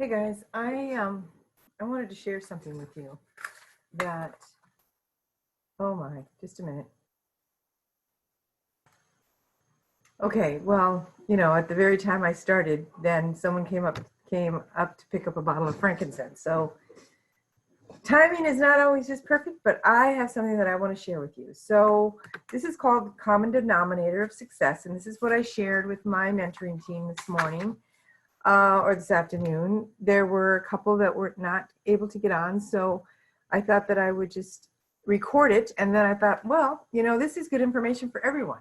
Hey guys, I wanted to share something with you that, oh my, just a minute. Okay, well, at the very time I started, then someone came up to pick up a bottle of frankincense. So timing is not always just perfect, but I have something that I want to share with you. So this is called Common Denominator of Success, and this is what I shared with my mentoring team this morning. Or this afternoon. There were a couple that were not able to get on, so I thought that I would just record it, and then I thought, well, this is good information for everyone.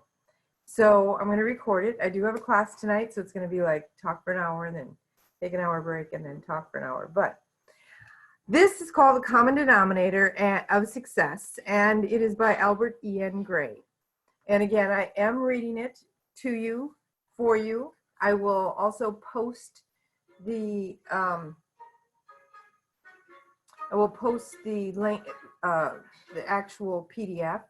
So I'm going to record it. I do have a class tonight, so it's going to be like talk for an hour and then take an hour break and then talk for an hour. But this is called The Common Denominator of Success, and it is by Albert Ian Gray. And again, I am reading it to you, for you. I will also post the link, the actual PDF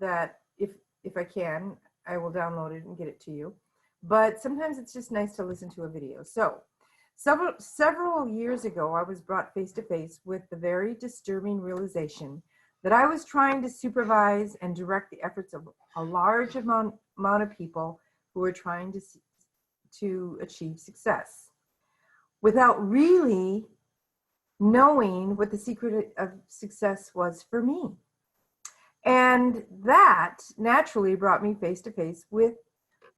that if I can, I will download it and get it to you. But sometimes it's just nice to listen to a video. So several years ago, I was brought face to face with the very disturbing realization that I was trying to supervise and direct the efforts of a large amount of people who were trying to achieve success without really knowing what the secret of success was for me. And that naturally brought me face to face with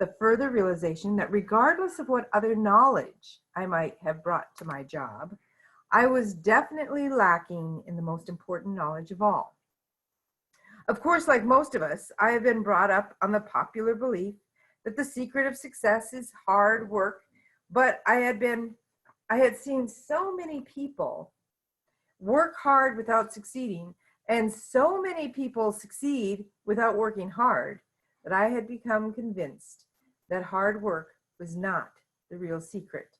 the further realization that regardless of what other knowledge I might have brought to my job, I was definitely lacking in the most important knowledge of all. Of course, like most of us, I have been brought up on the popular belief that the secret of success is hard work, but I had seen so many people work hard without succeeding, and so many people succeed without working hard, that I had become convinced that hard work was not the real secret,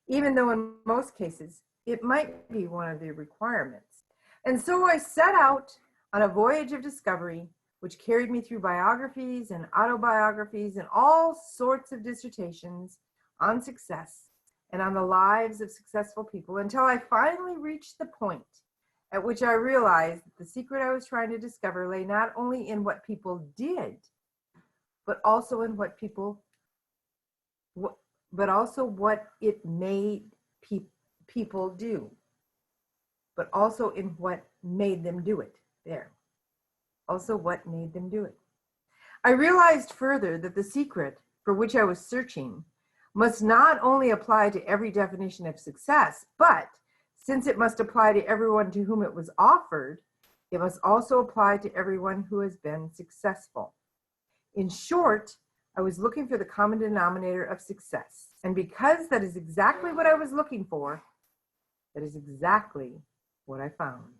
even though in most cases it might be one of the requirements. And so I set out on a voyage of discovery, which carried me through biographies and autobiographies and all sorts of dissertations on success and on the lives of successful people, until I finally reached the point at which I realized that the secret I was trying to discover lay not only in what people did, but also in what it made people do, but also in what made them do it. There. Also what made them do it. I realized further that the secret for which I was searching must not only apply to every definition of success, but since it must apply to everyone to whom it was offered, it must also apply to everyone who has been successful. In short, I was looking for the common denominator of success. And because that is exactly what I was looking for, that is exactly what I found.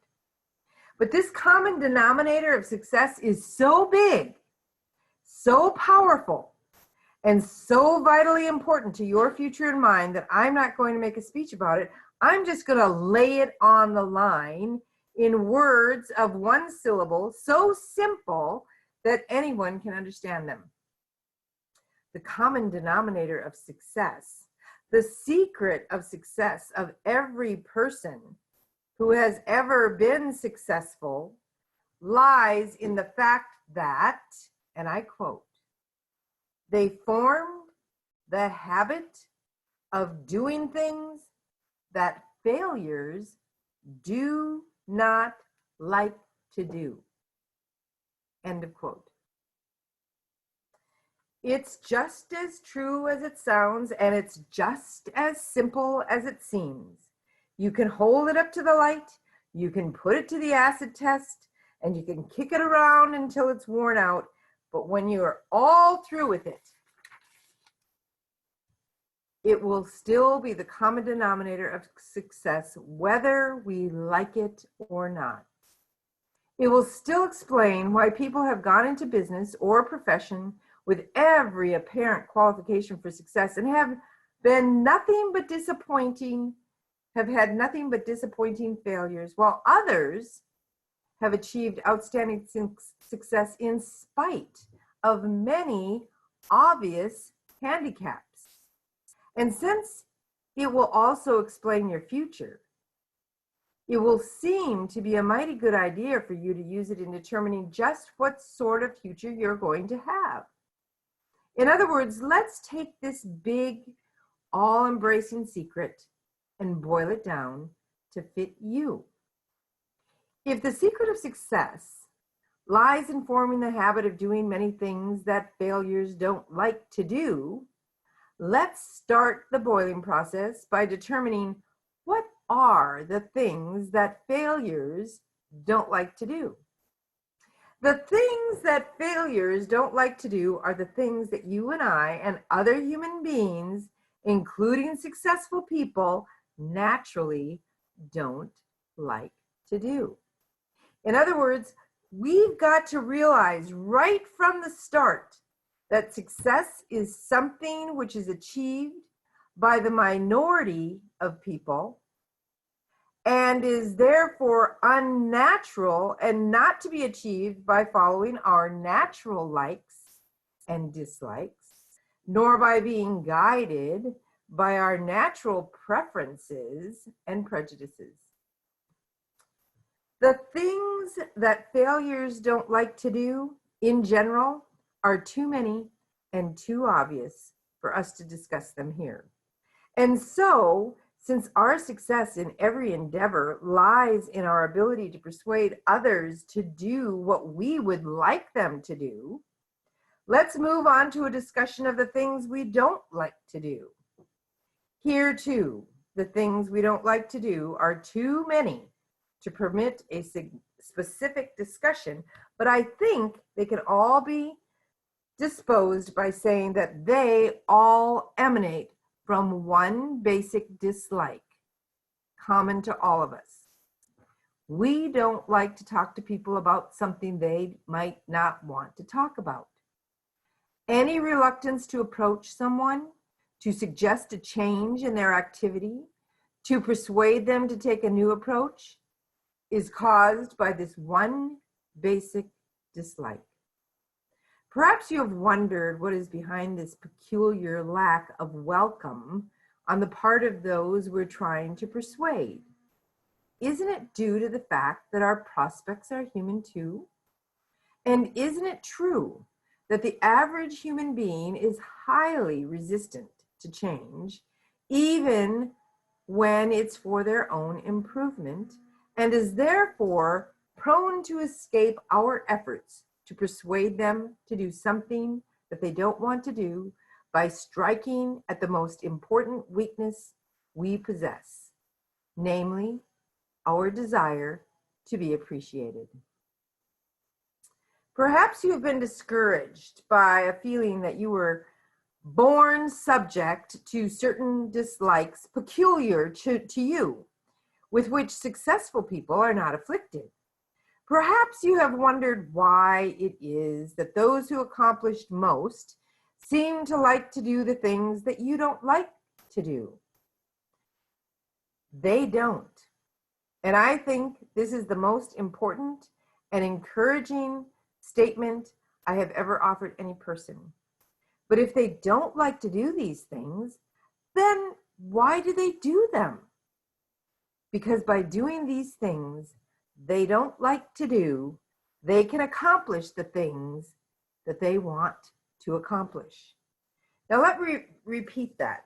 But this common denominator of success is so big, so powerful, and so vitally important to your future and mine that I'm not going to make a speech about it. I'm just going to lay it on the line in words of one syllable, so simple that anyone can understand them. The common denominator of success, the secret of success of every person who has ever been successful, lies in the fact that, and I quote, they formed the habit of doing things that failures do not like to do. End of quote. It's just as true as it sounds, and it's just as simple as it seems. You can hold it up to the light, you can put it to the acid test, and you can kick it around until it's worn out. But when you're all through with it, it will still be the common denominator of success, whether we like it or not. It will still explain why people have gone into business or profession with every apparent qualification for success and have had nothing but disappointing failures, while others have achieved outstanding success in spite of many obvious handicaps. And since it will also explain your future. It will seem to be a mighty good idea for you to use it in determining just what sort of future you're going to have. In other words, let's take this big, all-embracing secret and boil it down to fit you. If the secret of success lies in forming the habit of doing many things that failures don't like to do, let's start the boiling process by determining what are the things that failures don't like to do. The things that failures don't like to do are the things that you and I and other human beings, including successful people, naturally don't like to do. In other words, we've got to realize right from the start that success is something which is achieved by the minority of people and is therefore unnatural and not to be achieved by following our natural likes and dislikes, nor by being guided by our natural preferences and prejudices. The things that failures don't like to do in general are too many and too obvious for us to discuss them here. And so, since our success in every endeavor lies in our ability to persuade others to do what we would like them to do, let's move on to a discussion of the things we don't like to do. Here too, the things we don't like to do are too many to permit a specific discussion, but I think they can all be disposed by saying that they all emanate from one basic dislike, common to all of us. We don't like to talk to people about something they might not want to talk about. Any reluctance to approach someone, to suggest a change in their activity, to persuade them to take a new approach, is caused by this one basic dislike. Perhaps you have wondered what is behind this peculiar lack of welcome on the part of those we're trying to persuade. Isn't it due to the fact that our prospects are human too? And isn't it true that the average human being is highly resistant to change, even when it's for their own improvement, and is therefore prone to escape our efforts to persuade them to do something that they don't want to do by striking at the most important weakness we possess, namely our desire to be appreciated. Perhaps you have been discouraged by a feeling that you were born subject to certain dislikes peculiar to you, with which successful people are not afflicted. Perhaps you have wondered why it is that those who accomplished most seem to like to do the things that you don't like to do. They don't. And I think this is the most important and encouraging statement I have ever offered any person. But if they don't like to do these things, then why do they do them? Because by doing these things they don't like to do, they can accomplish the things that they want to accomplish. Now let me repeat that.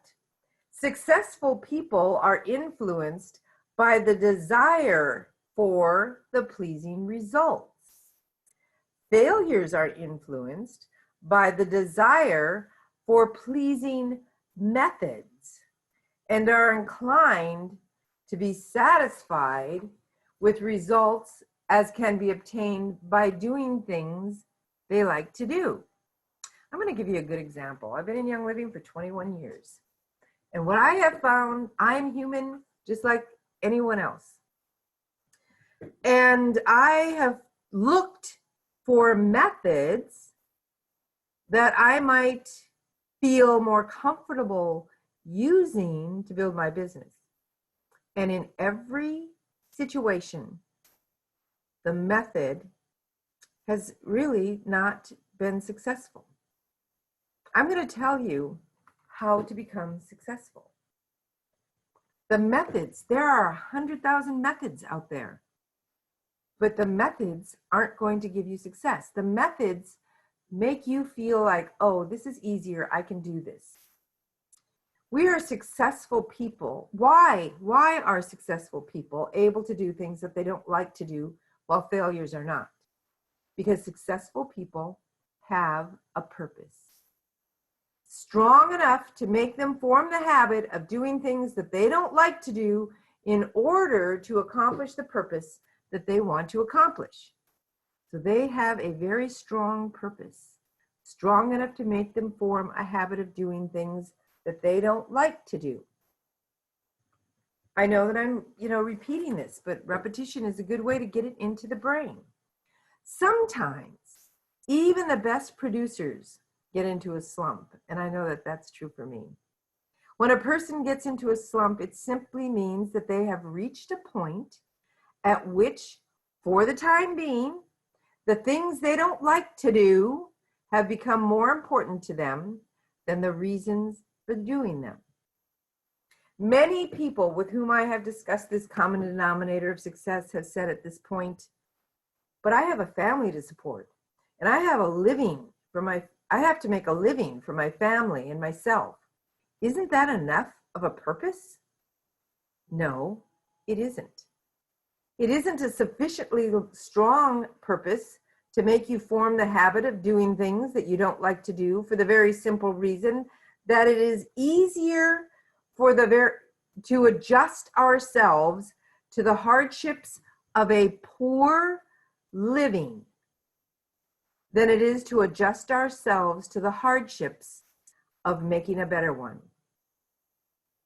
Successful people are influenced by the desire for the pleasing results. Failures are influenced by the desire for pleasing methods and are inclined to be satisfied with results as can be obtained by doing things they like to do. I'm going to give you a good example. I've been in Young Living for 21 years. And what I have found, I'm human just like anyone else. And I have looked for methods that I might feel more comfortable using to build my business. And in every situation, the method has really not been successful. I'm going to tell you how to become successful. The methods, there are 100,000 methods out there, but the methods aren't going to give you success. The methods make you feel like, oh, this is easier, I can do this. We are successful people. Why are successful people able to do things that they don't like to do while failures are not? Because successful people have a purpose strong enough to make them form the habit of doing things that they don't like to do in order to accomplish the purpose that they want to accomplish. So they have a very strong purpose, strong enough to make them form a habit of doing things that they don't like to do. I know that I'm, repeating this, but repetition is a good way to get it into the brain. Sometimes even the best producers get into a slump, and I know that that's true for me. When a person gets into a slump, it simply means that they have reached a point at which, for the time being, the things they don't like to do have become more important to them than the reasons for doing them. Many people with whom I have discussed this common denominator of success have said at this point, but I have a family to support, and I have I have to make a living for my family and myself. Isn't that enough of a purpose? No, it isn't. It isn't a sufficiently strong purpose to make you form the habit of doing things that you don't like to do, for the very simple reason that it is easier to adjust ourselves to the hardships of a poor living than it is to adjust ourselves to the hardships of making a better one.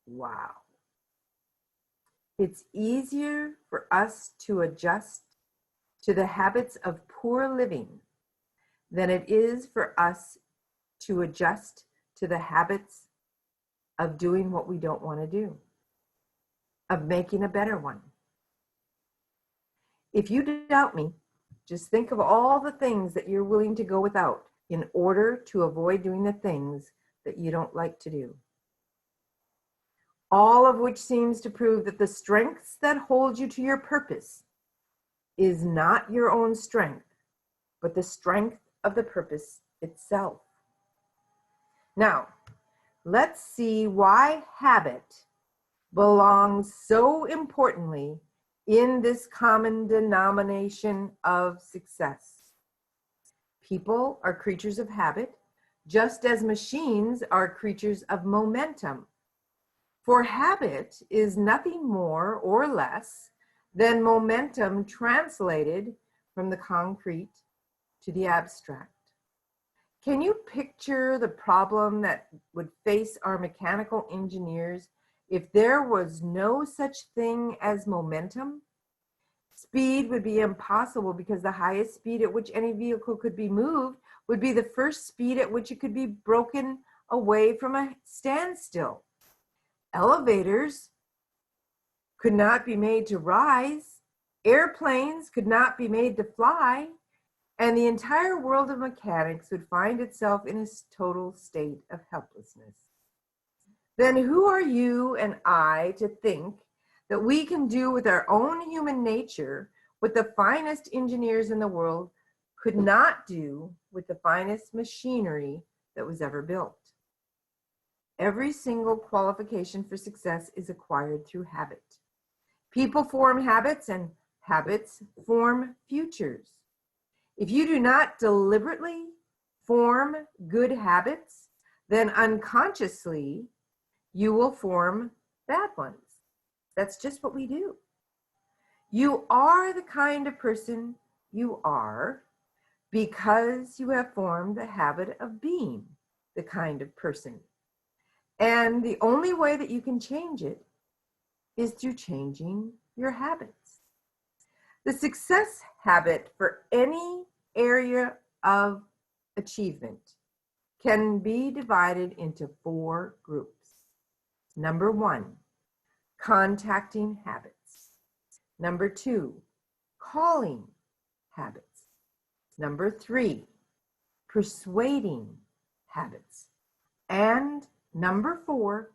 Wow. It's easier for us to adjust to the habits of poor living than it is for us to adjust to the habits of doing what we don't want to do, of making a better one. If you doubt me, just think of all the things that you're willing to go without in order to avoid doing the things that you don't like to do. All of which seems to prove that the strengths that hold you to your purpose is not your own strength, but the strength of the purpose itself. Now, let's see why habit belongs so importantly in this common denomination of success. People are creatures of habit, just as machines are creatures of momentum. For habit is nothing more or less than momentum translated from the concrete to the abstract. Can you picture the problem that would face our mechanical engineers if there was no such thing as momentum? Speed would be impossible, because the highest speed at which any vehicle could be moved would be the first speed at which it could be broken away from a standstill. Elevators could not be made to rise. Airplanes could not be made to fly. And the entire world of mechanics would find itself in a total state of helplessness. Then who are you and I to think that we can do with our own human nature what the finest engineers in the world could not do with the finest machinery that was ever built? Every single qualification for success is acquired through habit. People form habits, and habits form futures. If you do not deliberately form good habits, then unconsciously you will form bad ones. That's just what we do. You are the kind of person you are because you have formed the habit of being the kind of person. And the only way that you can change it is through changing your habits. The success habit for any area of achievement can be divided into 4 groups. Number 1, contacting habits. Number 2, calling habits. Number 3, persuading habits. And number 4,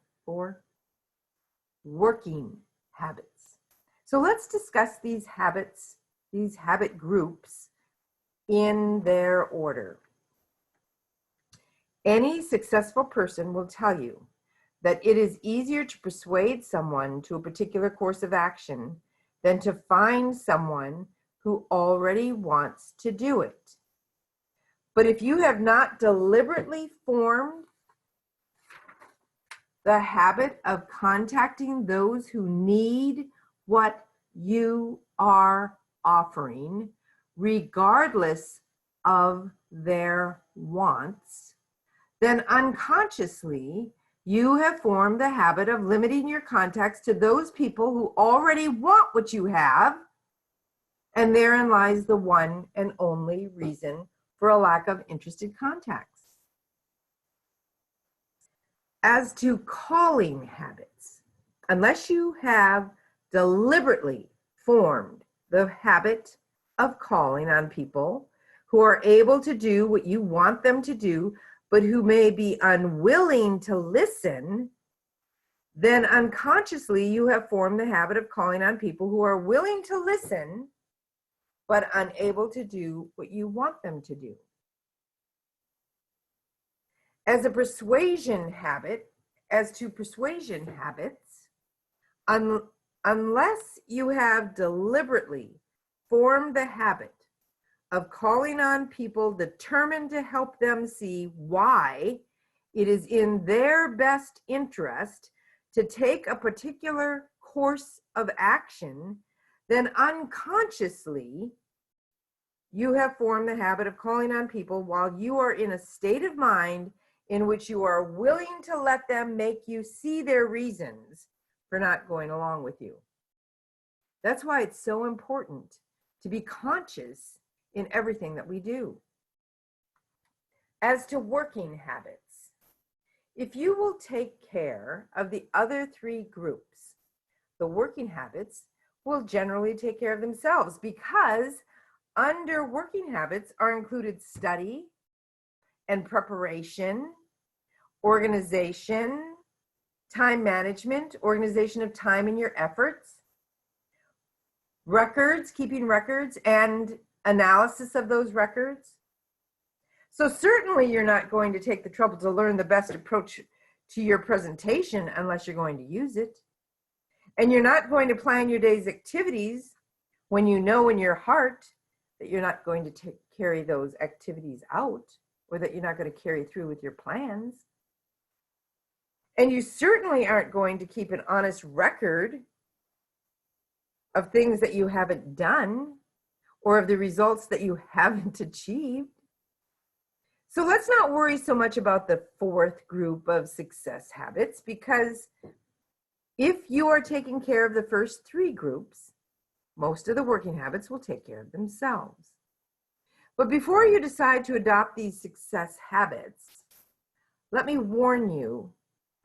working habits. So let's discuss these habits, these habit groups in their order. Any successful person will tell you that it is easier to persuade someone to a particular course of action than to find someone who already wants to do it. But if you have not deliberately formed the habit of contacting those who need what you are offering, regardless of their wants, then unconsciously you have formed the habit of limiting your contacts to those people who already want what you have, and therein lies the one and only reason for a lack of interested contacts. As to calling habits, unless you have deliberately formed the habit of calling on people who are able to do what you want them to do, but who may be unwilling to listen, then unconsciously you have formed the habit of calling on people who are willing to listen, but unable to do what you want them to do. As to persuasion habits, unless you have deliberately formed the habit of calling on people determined to help them see why it is in their best interest to take a particular course of action, then unconsciously you have formed the habit of calling on people while you are in a state of mind in which you are willing to let them make you see their reasons for not going along with you. That's why it's so important to be conscious in everything that we do. As to working habits, if you will take care of the other three groups, the working habits will generally take care of themselves, because under working habits are included study and preparation, organization, time management, organization of time in your efforts, records, keeping records, and analysis of those records. So certainly you're not going to take the trouble to learn the best approach to your presentation unless you're going to use it. And you're not going to plan your day's activities when you know in your heart that you're not going to carry those activities out, or that you're not going to carry through with your plans. And you certainly aren't going to keep an honest record of things that you haven't done, or of the results that you haven't achieved. So let's not worry so much about the fourth group of success habits, because if you are taking care of the first three groups, most of the working habits will take care of themselves. But before you decide to adopt these success habits, let me warn you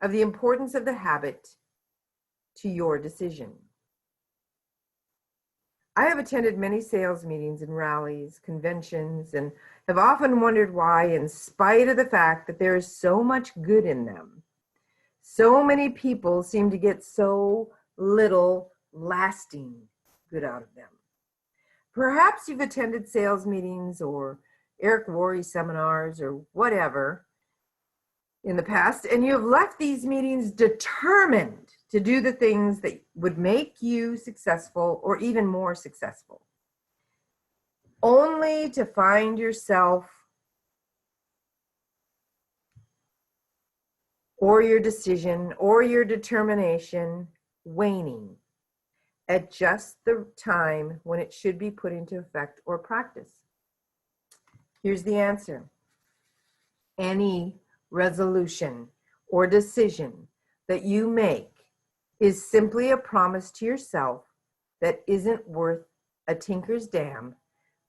of the importance of the habit to your decision. I have attended many sales meetings and rallies, conventions, and have often wondered why, in spite of the fact that there is so much good in them, so many people seem to get so little lasting good out of them. Perhaps you've attended sales meetings or Eric Worre seminars or whatever in the past, and you have left these meetings determined to do the things that would make you successful or even more successful, only to find yourself or your decision or your determination waning at just the time when it should be put into effect or practice. Here's the answer. Any resolution or decision that you make is simply a promise to yourself that isn't worth a tinker's damn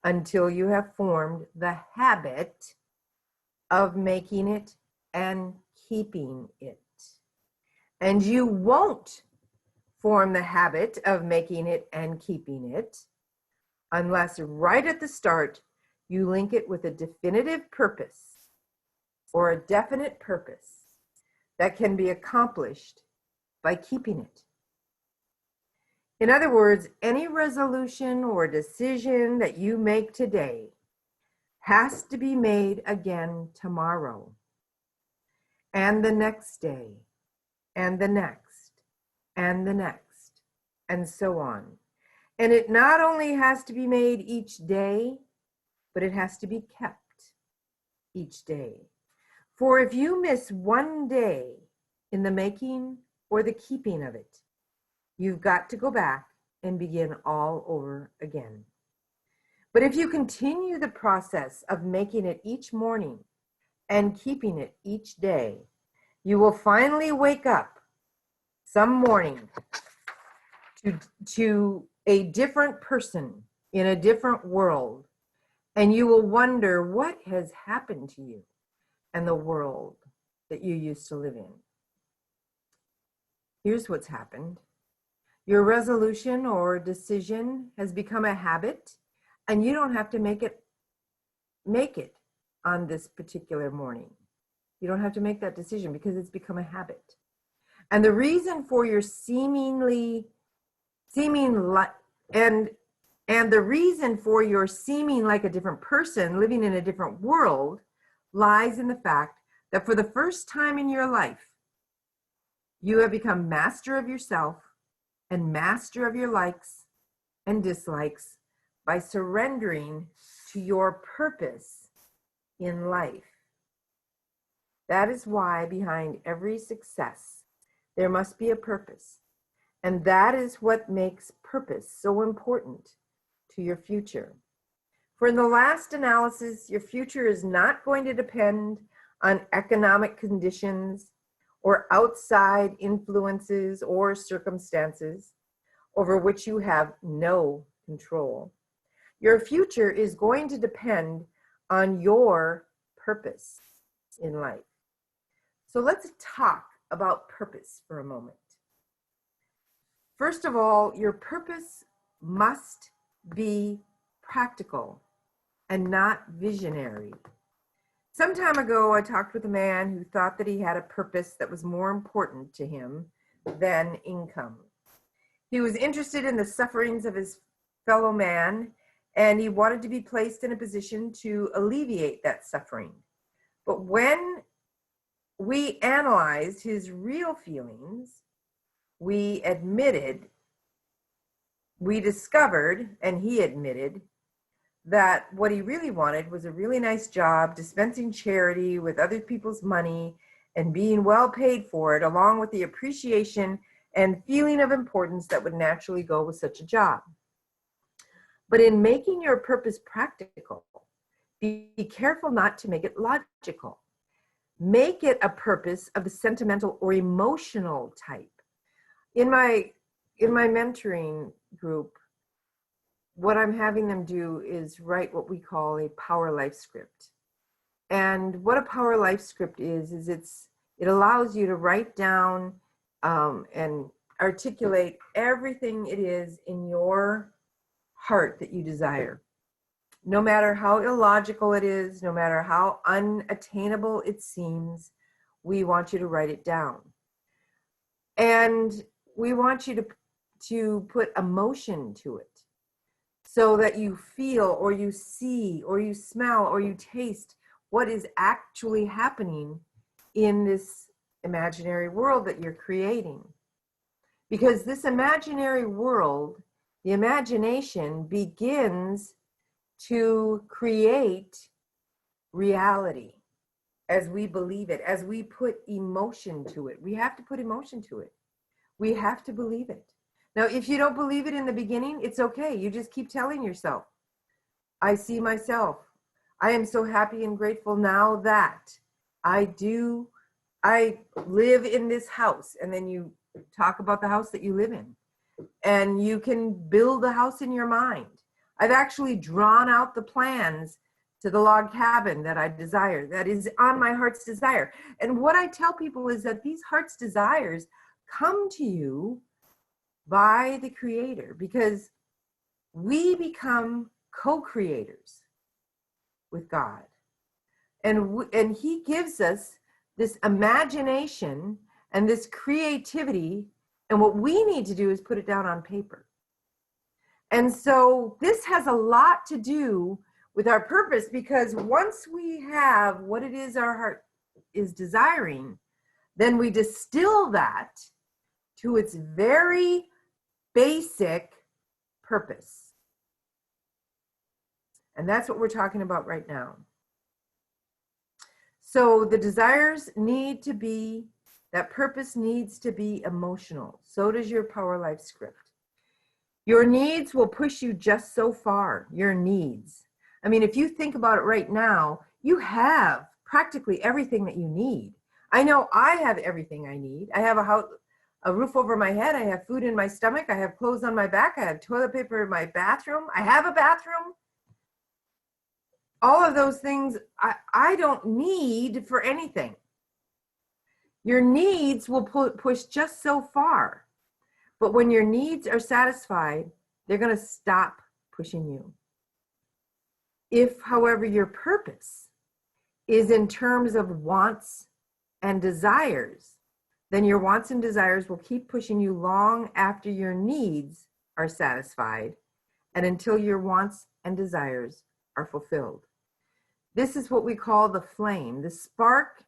until you have formed the habit of making it and keeping it. And you won't form the habit of making it and keeping it unless right at the start you link it with a definitive purpose or a definite purpose that can be accomplished by keeping it. In other words, any resolution or decision that you make today has to be made again tomorrow, and the next day, and the next, and the next, and so on. And it not only has to be made each day, but it has to be kept each day. For if you miss one day in the making or the keeping of it, you've got to go back and begin all over again. But if you continue the process of making it each morning and keeping it each day, you will finally wake up some morning to a different person in a different world, and you will wonder what has happened to you and the world that you used to live in. Here's what's happened. Your resolution or decision has become a habit, and you don't have to make it on this particular morning. You don't have to make that decision because it's become a habit. And the reason for your the reason for your seeming like a different person living in a different world lies in the fact that for the first time in your life, you have become master of yourself and master of your likes and dislikes by surrendering to your purpose in life. That is why behind every success, there must be a purpose. And that is what makes purpose so important to your future. For in the last analysis, your future is not going to depend on economic conditions or outside influences or circumstances over which you have no control. Your future is going to depend on your purpose in life. So let's talk about purpose for a moment. First of all, your purpose must be practical and not visionary. Some time ago, I talked with a man who thought that he had a purpose that was more important to him than income. He was interested in the sufferings of his fellow man, and he wanted to be placed in a position to alleviate that suffering. But when we analyzed his real feelings, we discovered, and he admitted, that what he really wanted was a really nice job, dispensing charity with other people's money and being well paid for it, along with the appreciation and feeling of importance that would naturally go with such a job. But in making your purpose practical, be careful not to make it logical. Make it a purpose of the sentimental or emotional type. In my mentoring group, what I'm having them do is write what we call a power life script. And what a power life script is it allows you to write down and articulate everything it is in your heart that you desire. No matter how illogical it is, no matter how unattainable it seems, we want you to write it down. And we want you to put emotion to it so that you feel or you see or you smell or you taste what is actually happening in this imaginary world that you're creating. Because this imaginary world, the imagination begins to create reality as we believe it, as we put emotion to it. We have to put emotion to it. We have to believe it. Now, if you don't believe it in the beginning, it's okay. You just keep telling yourself, I see myself. I am so happy and grateful now that I live in this house. And then you talk about the house that you live in. And you can build a house in your mind. I've actually drawn out the plans to the log cabin that I desire, that is on my heart's desire. And what I tell people is that these heart's desires come to you by the Creator, because we become co-creators with God. And He gives us this imagination and this creativity, and what we need to do is put it down on paper. And so this has a lot to do with our purpose, because once we have what it is our heart is desiring, then we distill that to its very basic purpose. And that's what we're talking about right now. So the desires need to be, that purpose needs to be emotional. So does your Power Life script. Your needs will push you just so far, your needs. I mean, if you think about it right now, you have practically everything that you need. I know I have everything I need. I have a house, a roof over my head. I have food in my stomach. I have clothes on my back. I have toilet paper in my bathroom. I have a bathroom. All of those things I don't need for anything. Your needs will push just so far. But when your needs are satisfied, they're going to stop pushing you. If, however, your purpose is in terms of wants and desires, then your wants and desires will keep pushing you long after your needs are satisfied and until your wants and desires are fulfilled. This is what we call the flame, the spark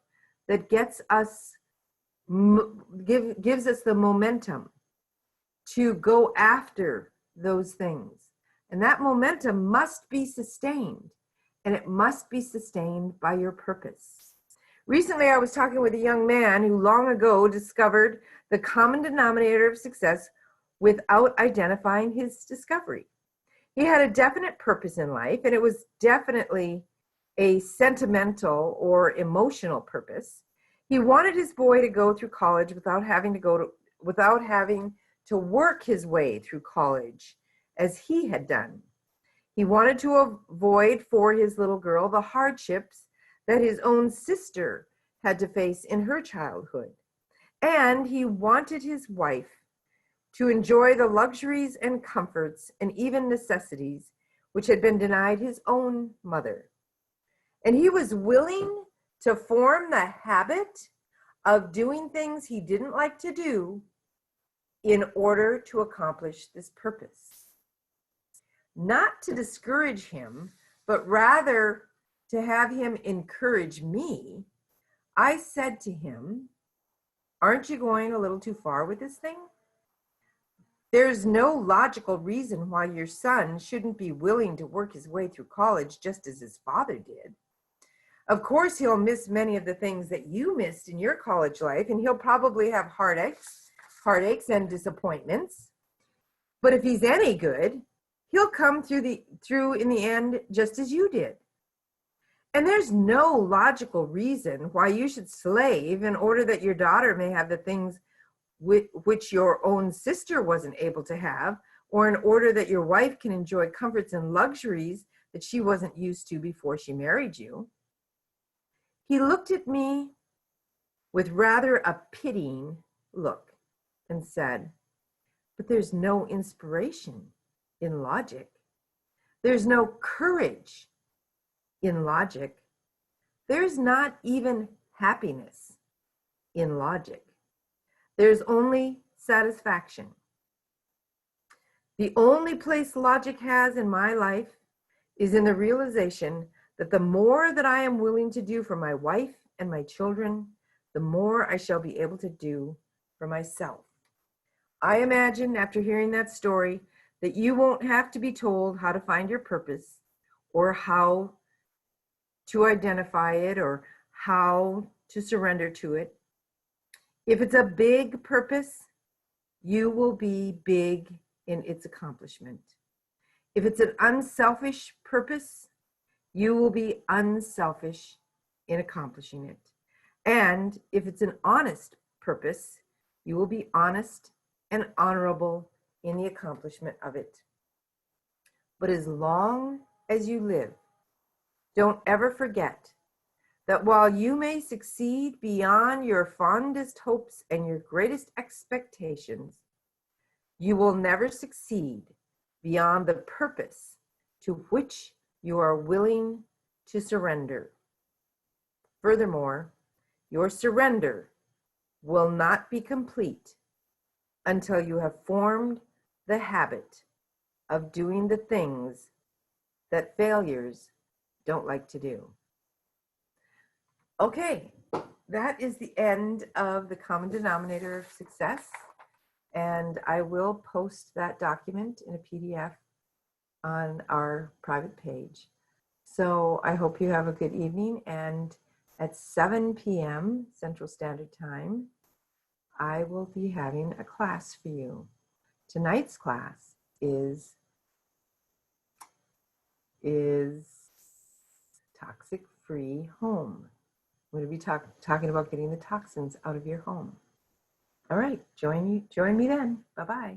that gets us, gives us the momentum to go after those things. And that momentum must be sustained, and it must be sustained by your purpose. Recently, I was talking with a young man who long ago discovered the common denominator of success without identifying his discovery. He had a definite purpose in life, and it was definitely a sentimental or emotional purpose. He wanted his boy to go through college without having to work his way through college as he had done. He wanted to avoid for his little girl the hardships that his own sister had to face in her childhood. And he wanted his wife to enjoy the luxuries and comforts and even necessities which had been denied his own mother. And he was willing to form the habit of doing things he didn't like to do in order to accomplish this purpose. Not to discourage him, but rather to have him encourage me, I said to him, "Aren't you going a little too far with this thing? There's no logical reason why your son shouldn't be willing to work his way through college just as his father did. Of course, he'll miss many of the things that you missed in your college life, and he'll probably have heartaches and disappointments. But if he's any good, he'll come through in the end just as you did. And there's no logical reason why you should slave in order that your daughter may have the things which your own sister wasn't able to have, or in order that your wife can enjoy comforts and luxuries that she wasn't used to before she married you." He looked at me with rather a pitying look and said, "But there's no inspiration in logic. There's no courage in logic. There's not even happiness in logic. There's only satisfaction. The only place logic has in my life is in the realization that the more that I am willing to do for my wife and my children, the more I shall be able to do for myself." I imagine after hearing that story that you won't have to be told how to find your purpose or how to identify it or how to surrender to it. If it's a big purpose, you will be big in its accomplishment. If it's an unselfish purpose, you will be unselfish in accomplishing it. And if it's an honest purpose, you will be honest and honorable in the accomplishment of it. But as long as you live, don't ever forget that while you may succeed beyond your fondest hopes and your greatest expectations, you will never succeed beyond the purpose to which you are willing to surrender. Furthermore, your surrender will not be complete until you have formed the habit of doing the things that failures don't like to do. Okay, that is the end of the common denominator of success. And I will post that document in a PDF on our private page. So I hope you have a good evening. And at 7 p.m. Central Standard Time, I will be having a class for you. Tonight's class is toxic-free home. I'm going to be talking about getting the toxins out of your home. All right, join me then. Bye-bye.